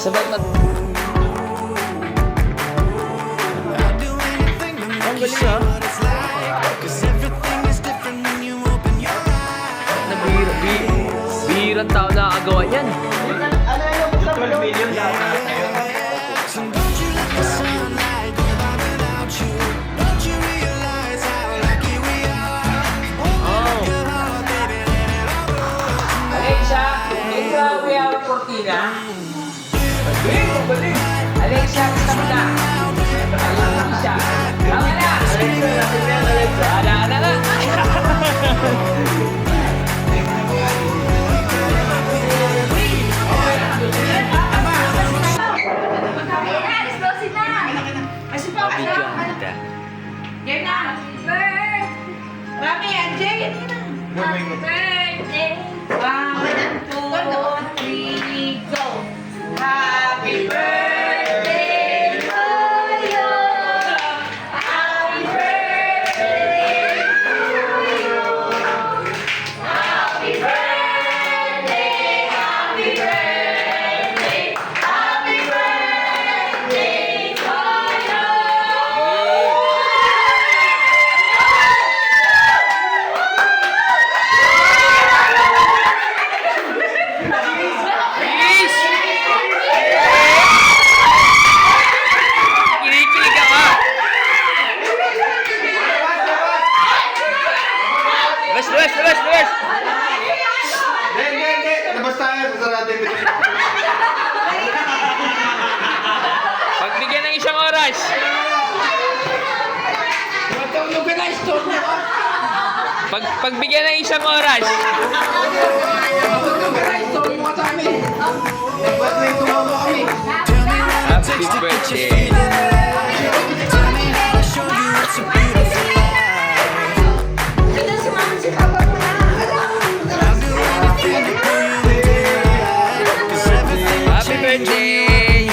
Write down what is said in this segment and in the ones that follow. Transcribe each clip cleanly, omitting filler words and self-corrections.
Sabay mat... Ang galing ah. Bihirang tao nakakagawa yan. Ano yung 12 million dapat ngayon? Alexa, ikaw kuya ang kortina. Alexa, kita mo na. Alexa, tama na. Alexa, ala. Mabidyo ang kita. Yan na. Rami, Jane. Happy birthday. 1, 2, 3, go. Happy birthday to you. Happy birthday to you. Happy birthday. Happy birthday. Happy birthday to you. Please! Kinikilig ka ba? Labas! Hindi. Labas tayo. Sarado yung ito. Pagbigyan ng isang oras. Pagbigyan ng isang oras. Happy birthday. Ito si Mama, si Papa mo na. Happy birthday.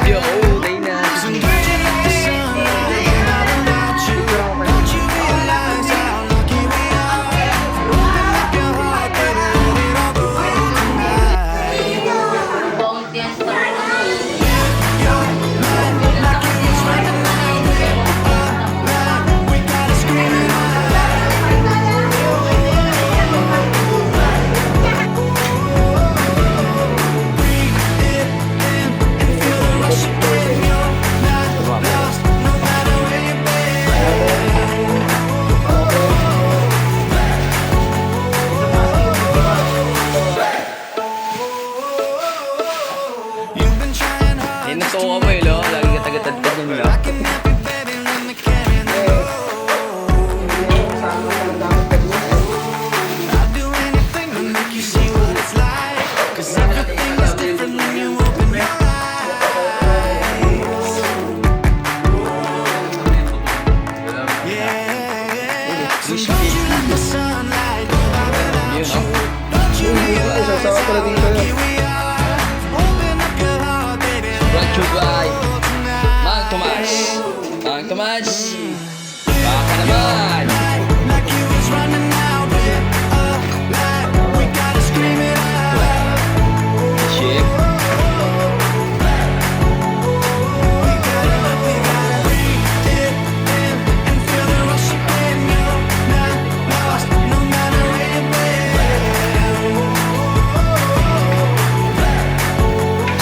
Yo, Dana. Yan ang tuwa mo lo. Lagi ka tagatagtad nun lo. Sasawa pala dito yun. Brought to you by Mang Tomas. Mang Tomas. Baka naman. Chip.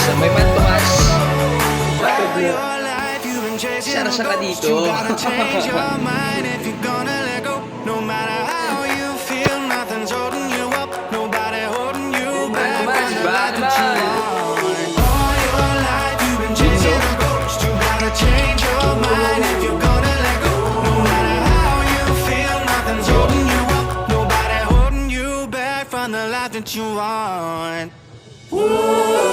Sabay Mang Tomas. Sarsa ka dito. That you want. Ooh.